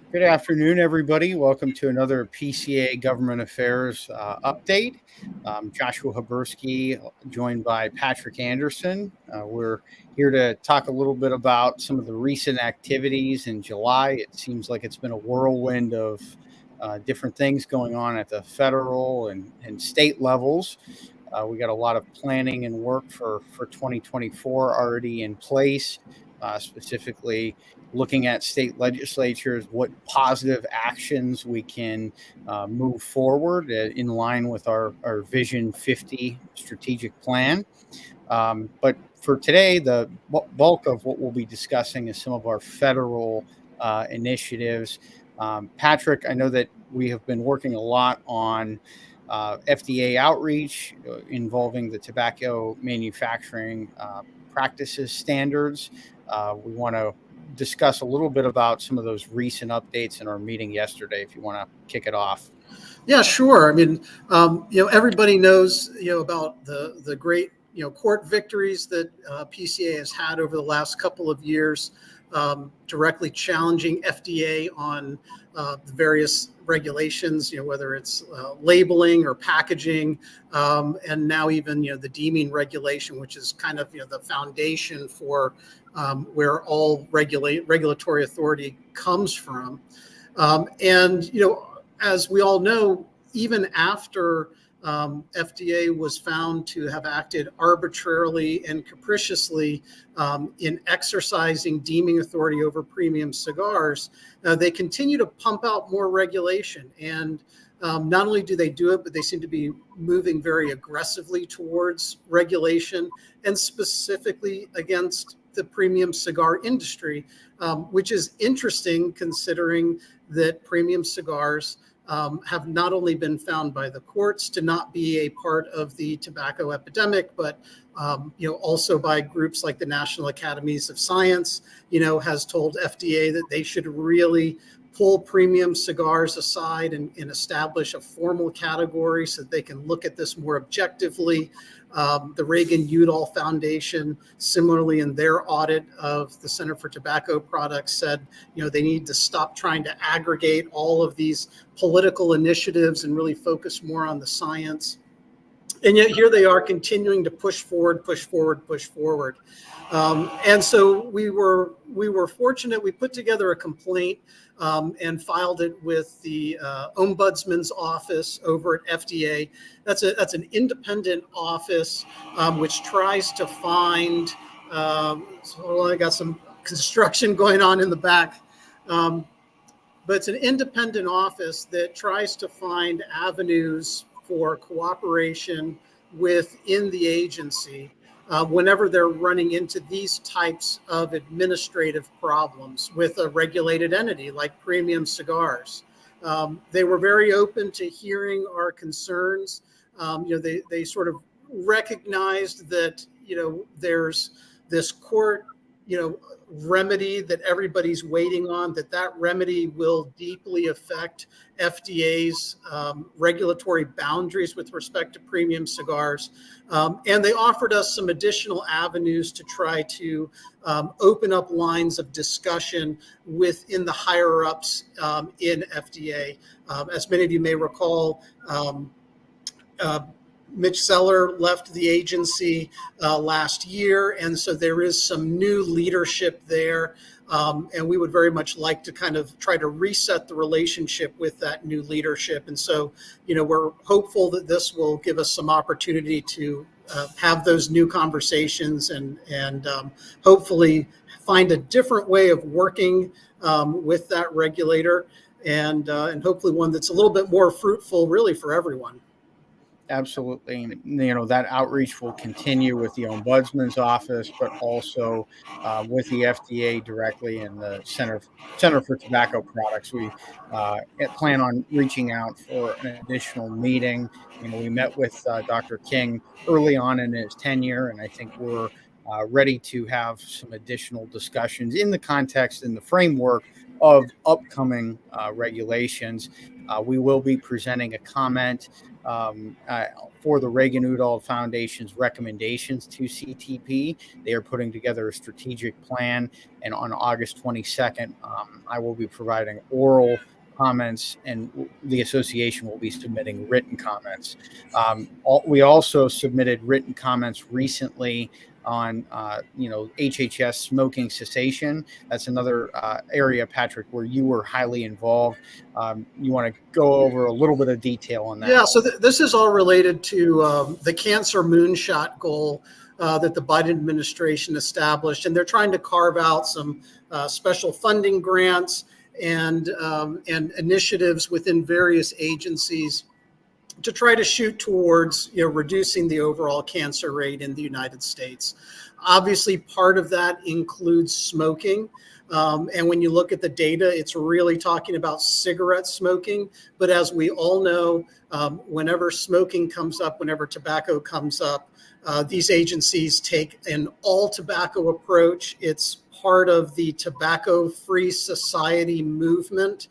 Good afternoon, everybody. Welcome to another PCA Government Affairs update. Joshua Habursky, joined by Patrick Anderson. We're here to talk a little bit about some of the recent activities in July. It seems like it's been a whirlwind of different things going on at the federal and state levels. We got a lot of planning and work for 2024 already in place, specifically looking at state legislatures, what positive actions we can move forward in line with our Vision 50 strategic plan. But for today, the bulk of what we'll be discussing is some of our federal initiatives. Patrick, I know that we have been working a lot on FDA outreach involving the tobacco manufacturing practices standards. We want to discuss a little bit about some of those recent updates in our meeting yesterday, if you want to kick it off. Yeah, sure. I mean, everybody knows, about the great, court victories that PCA has had over the last couple of years, directly challenging FDA on the various regulations, whether it's labeling or packaging, and now even, the deeming regulation, which is kind of, the foundation for where all regulatory authority comes from. And, as we all know, even after FDA was found to have acted arbitrarily and capriciously in exercising deeming authority over premium cigars, they continue to pump out more regulation. And not only do they do it, but they seem to be moving very aggressively towards regulation, and specifically against the premium cigar industry, which is interesting considering that premium cigars have not only been found by the courts to not be a part of the tobacco epidemic, but also by groups like the National Academies of Science, has told FDA that they should really pull premium cigars aside and establish a formal category so that they can look at this more objectively. The Reagan-Udall Foundation, similarly in their audit of the Center for Tobacco Products, said, they need to stop trying to aggregate all of these political initiatives and really focus more on the science. And yet here they are continuing to push forward. And so we were fortunate. We put together a complaint and filed it with the Ombudsman's office over at FDA. That's an independent office which tries to find. So I got some construction going on in the back. But it's an independent office that tries to find avenues for cooperation within the agency whenever they're running into these types of administrative problems with a regulated entity like premium cigars. They were very open to hearing our concerns. They sort of recognized that, there's this court, remedy that everybody's waiting on, that remedy will deeply affect FDA's regulatory boundaries with respect to premium cigars. And they offered us some additional avenues to try to open up lines of discussion within the higher ups in FDA. As many of you may recall, Mitch Seller left the agency last year, and so there is some new leadership there, and we would very much like to kind of try to reset the relationship with that new leadership. And so, we're hopeful that this will give us some opportunity to have those new conversations and hopefully find a different way of working with that regulator, and hopefully one that's a little bit more fruitful, really, for everyone. Absolutely. That outreach will continue with the Ombudsman's office, but also with the FDA directly and the Center for Tobacco Products. We plan on reaching out for an additional meeting. We met with Dr. King early on in his tenure, and I think we're ready to have some additional discussions in the context and the framework of upcoming regulations. We will be presenting a comment for the Reagan-Udall Foundation's recommendations to CTP. They are putting together a strategic plan, and on August 22nd, I will be providing oral comments, and the association will be submitting written comments. We also submitted written comments recently on HHS smoking cessation. That's another area, Patrick, where you were highly involved. You want to go over a little bit of detail on that? Yeah, so this is all related to the cancer moonshot goal that the Biden administration established, and they're trying to carve out some special funding grants and initiatives within various agencies to try to shoot towards reducing the overall cancer rate in the United States. Obviously, part of that includes smoking. And when you look at the data, it's really talking about cigarette smoking. But as we all know, whenever smoking comes up, whenever tobacco comes up, these agencies take an all tobacco approach. It's part of the tobacco-free society movement,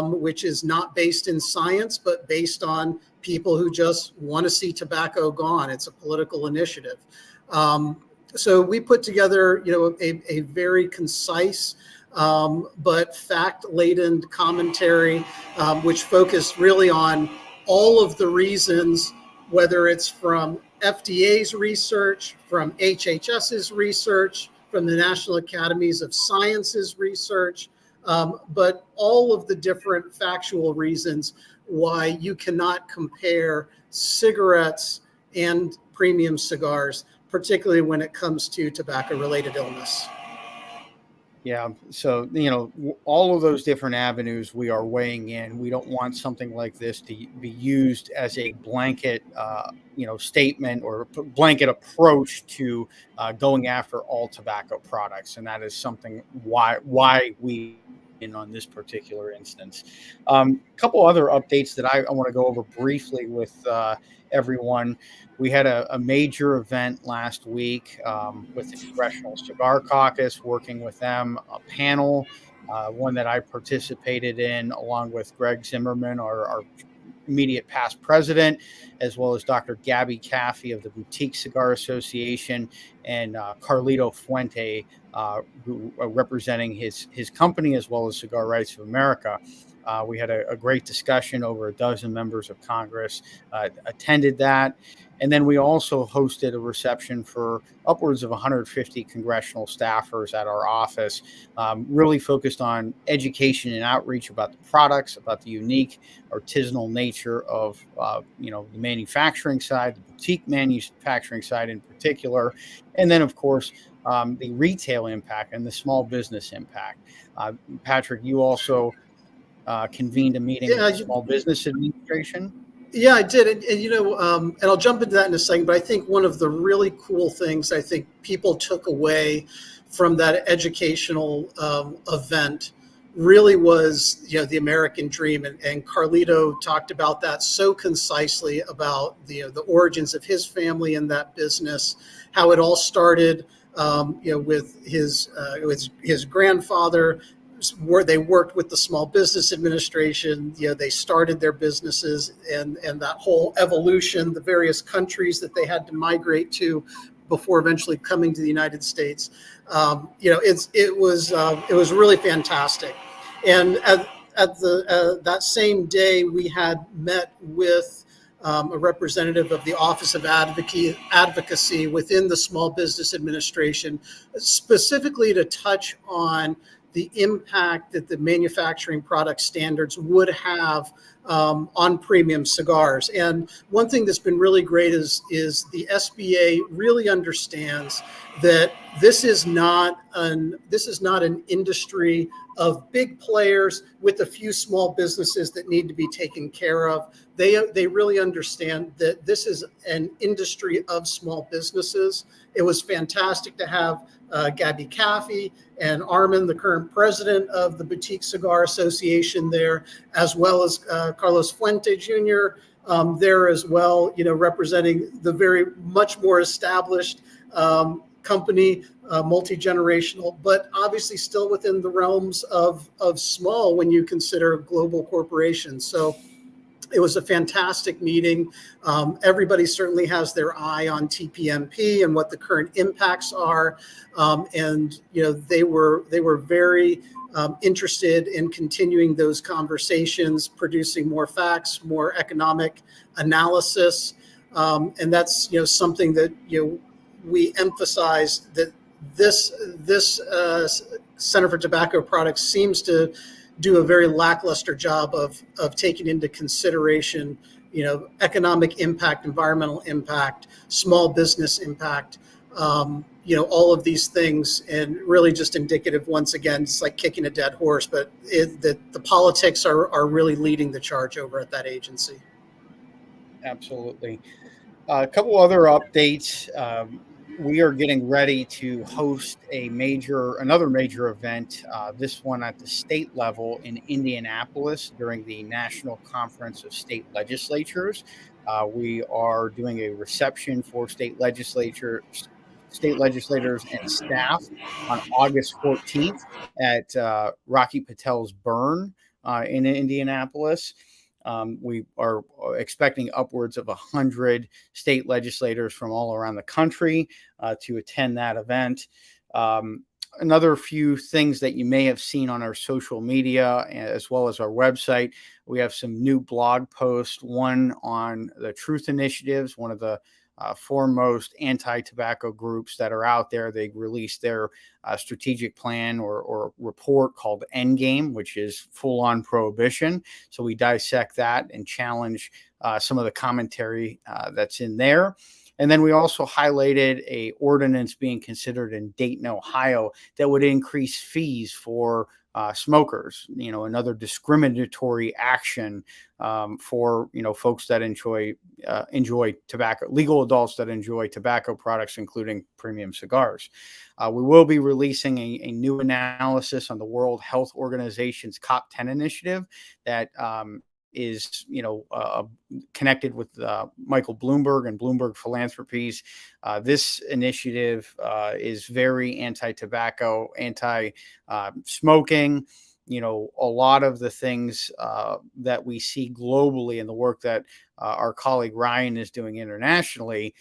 which is not based in science, but based on people who just want to see tobacco gone. It's a political initiative. So we put together, a very concise but fact-laden commentary, which focused really on all of the reasons, whether it's from FDA's research, from HHS's research, from the National Academies of Sciences research, but all of the different factual reasons why you cannot compare cigarettes and premium cigars, particularly when it comes to tobacco-related illness. Yeah. So, all of those different avenues we are weighing in. We don't want something like this to be used as a blanket, statement or blanket approach to going after all tobacco products. And that is something why we in on this particular instance. A couple other updates that I want to go over briefly with everyone. We had a major event last week with the Congressional Cigar Caucus, working with them, a panel, one that I participated in along with Greg Zimmerman, our immediate past president, as well as Dr. Gabby Caffey of the Boutique Cigar Association, and Carlito Fuente, who representing his company as well as Cigar Rights of America. We had a great discussion. Over a dozen members of Congress attended that. And then we also hosted a reception for upwards of 150 congressional staffers at our office, really focused on education and outreach about the products, about the unique artisanal nature of the manufacturing side, the boutique manufacturing side in particular, and then, of course, the retail impact and the small business impact. Patrick, you also convened a meeting with the Small Business Administration. Yeah, I did. And I'll jump into that in a second, but I think one of the really cool things I think people took away from that educational event really was, the American dream. And Carlito talked about that so concisely, about the origins of his family and that business, how it all started, with his grandfather, where they worked with the Small Business Administration. They started their businesses, and that whole evolution, the various countries that they had to migrate to before eventually coming to the United States. It was really fantastic. And at that same day, we had met with a representative of the Office of Advocacy within the Small Business Administration, specifically to touch on the impact that the manufacturing product standards would have on premium cigars. And one thing that's been really great is the SBA really understands that this is not an industry of big players with a few small businesses that need to be taken care of. They really understand that this is an industry of small businesses. It was fantastic to have Gabby Caffey and Armin, the current president of the Boutique Cigar Association, there, as well as Carlos Fuente Jr. There as well, representing the very much more established company, multi-generational, but obviously still within the realms of small when you consider global corporations. So it was a fantastic meeting. Everybody certainly has their eye on TPMP and what the current impacts are, and they were very interested in continuing those conversations, producing more facts, more economic analysis, and that's something that we emphasize, that this Center for Tobacco Products seems to do a very lackluster job of taking into consideration, economic impact, environmental impact, small business impact, all of these things, and really just indicative, once again, it's like kicking a dead horse, but the politics are really leading the charge over at that agency. Absolutely. A couple other updates. We are getting ready to host another major event, this one at the state level in Indianapolis during the National Conference of State Legislatures. We are doing a reception for state legislators and staff on August 14th at Rocky Patel's Burn in Indianapolis. We are expecting upwards of 100 state legislators from all around the country to attend that event. Another few things that you may have seen on our social media as well as our website, we have some new blog posts, one on the Truth Initiatives, one of the foremost anti-tobacco groups that are out there. They released their strategic plan or report called Endgame, which is full-on prohibition. So we dissect that and challenge some of the commentary that's in there. And then we also highlighted a ordinance being considered in Dayton, Ohio, that would increase fees for smokers, another discriminatory action for folks that enjoy tobacco, legal adults that enjoy tobacco products, including premium cigars. We will be releasing a new analysis on the World Health Organization's COP10 initiative that is connected with Michael Bloomberg and Bloomberg Philanthropies. This initiative is very anti-tobacco, anti-smoking. A lot of the things that we see globally and the work that our colleague Ryan is doing internationally,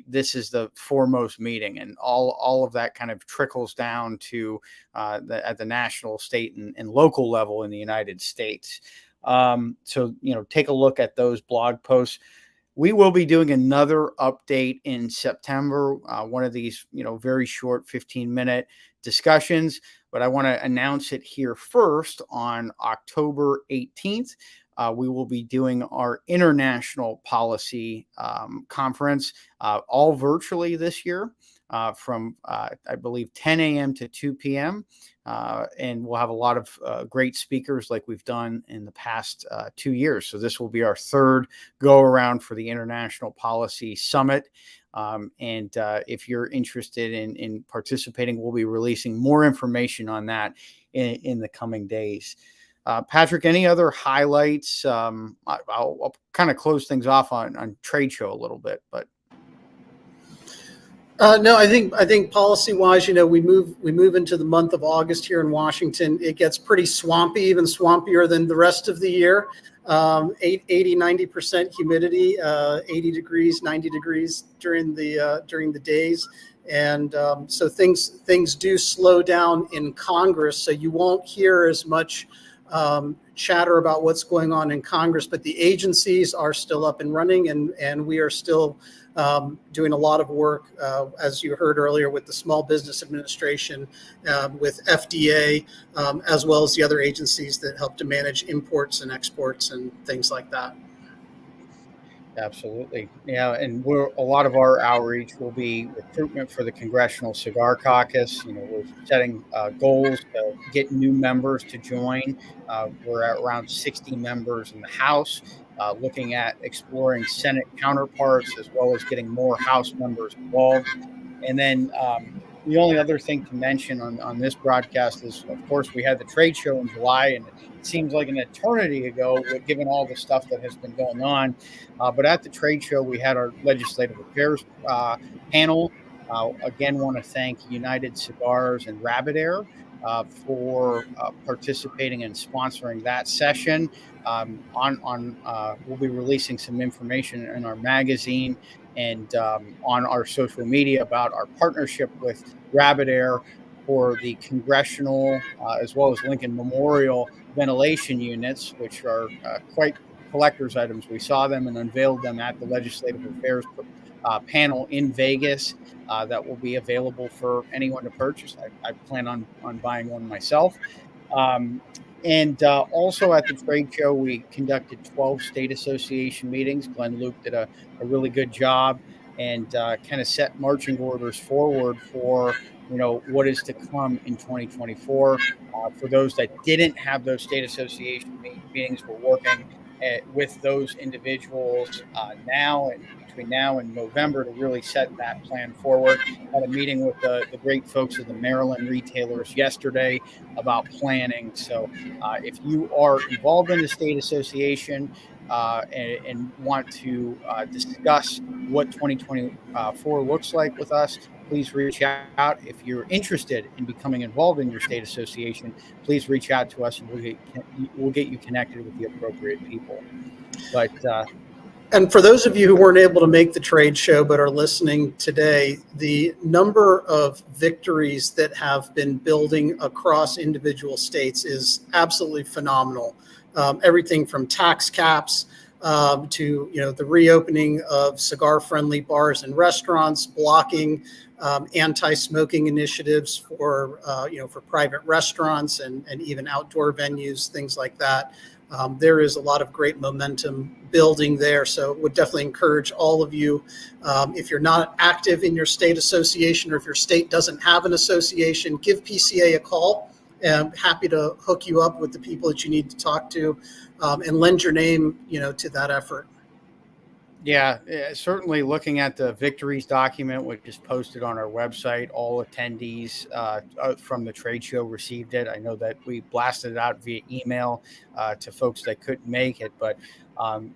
this is the foremost meeting, and all of that kind of trickles down to at the national, state, and local level in the United States. So take a look at those blog posts. We will be doing another update in September, one of these, very short 15-minute discussions, but I want to announce it here first. On October 18th, we will be doing our international policy conference, all virtually this year, from, I believe, 10 a.m. to 2 p.m. And we'll have a lot of great speakers like we've done in the past 2 years. So this will be our third go around for the International Policy Summit. And if you're interested in participating, we'll be releasing more information on that in the coming days. Patrick, any other highlights? I'll kind of close things off on trade show a little bit, but. No, I think policy-wise, we move into the month of August here in Washington. It gets pretty swampy, even swampier than the rest of the year. 80-90% humidity, 80 degrees, 90 degrees during the days, and so things do slow down in Congress. So you won't hear as much chatter about what's going on in Congress, but the agencies are still up and running, and we are still doing a lot of work, as you heard earlier, with the Small Business Administration, with FDA, as well as the other agencies that help to manage imports and exports and things like that. Absolutely. Yeah. And a lot of our outreach will be recruitment for the Congressional Cigar Caucus. We're setting goals to get new members to join. We're at around 60 members in the House, looking at exploring Senate counterparts as well as getting more House members involved. And then the only other thing to mention on this broadcast is, of course, we had the trade show in July, and it seems like an eternity ago, given all the stuff that has been going on. But at the trade show, we had our legislative affairs panel. Again, want to thank United Cigars and Rabbit Air for participating and sponsoring that session. We'll be releasing some information in our magazine and on our social media about our partnership with Rabbit Air for the congressional as well as Lincoln Memorial ventilation units, which are quite collector's items. We saw them and unveiled them at the Legislative Affairs panel in Vegas. That will be available for anyone to purchase. I plan on buying one myself. Um, and also at the trade show, we conducted 12 state association meetings. Glenn Luke did a really good job and kind of set marching orders forward for what is to come in 2024. For those that didn't have those state association meetings, we're working with those individuals now and between now and November to really set that plan forward. Had a meeting with the great folks of the Maryland retailers yesterday about planning. So if you are involved in the state association and want to discuss what 2024 looks like with us, please reach out. If you're interested in becoming involved in your state association, please reach out to us and we'll get you connected with the appropriate people. But and for those of you who weren't able to make the trade show but are listening today, the number of victories that have been building across individual states is absolutely phenomenal. Everything from tax caps to the reopening of cigar-friendly bars and restaurants, blocking anti-smoking initiatives for private restaurants and even outdoor venues, things like that. There is a lot of great momentum building there. So would definitely encourage all of you, if you're not active in your state association or if your state doesn't have an association, give PCA a call. I'm happy to hook you up with the people that you need to talk to and lend your name, to that effort. Yeah, certainly looking at the victories document, which is posted on our website, all attendees from the trade show received it. I know that we blasted it out via email to folks that couldn't make it, but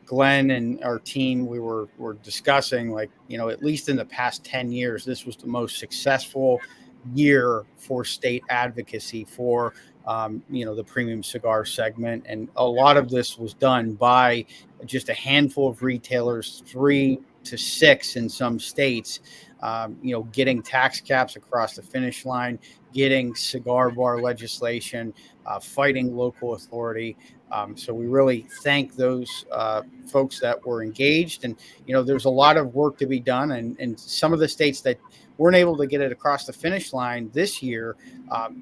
Glenn and our team, we were discussing, at least in the past 10 years, this was the most successful year for state advocacy for the premium cigar segment. And a lot of this was done by just a handful of retailers, 3 to 6 in some states, getting tax caps across the finish line, getting cigar bar legislation, fighting local authority. So we really thank those folks that were engaged. And, there's a lot of work to be done. And some of the states that weren't able to get it across the finish line this year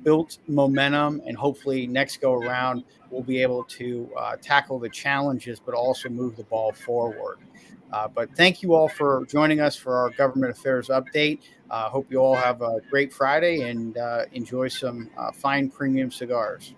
built momentum, and hopefully next go around we'll be able to tackle the challenges, but also move the ball forward. But thank you all for joining us for our government affairs update. Hope you all have a great Friday and enjoy some fine premium cigars.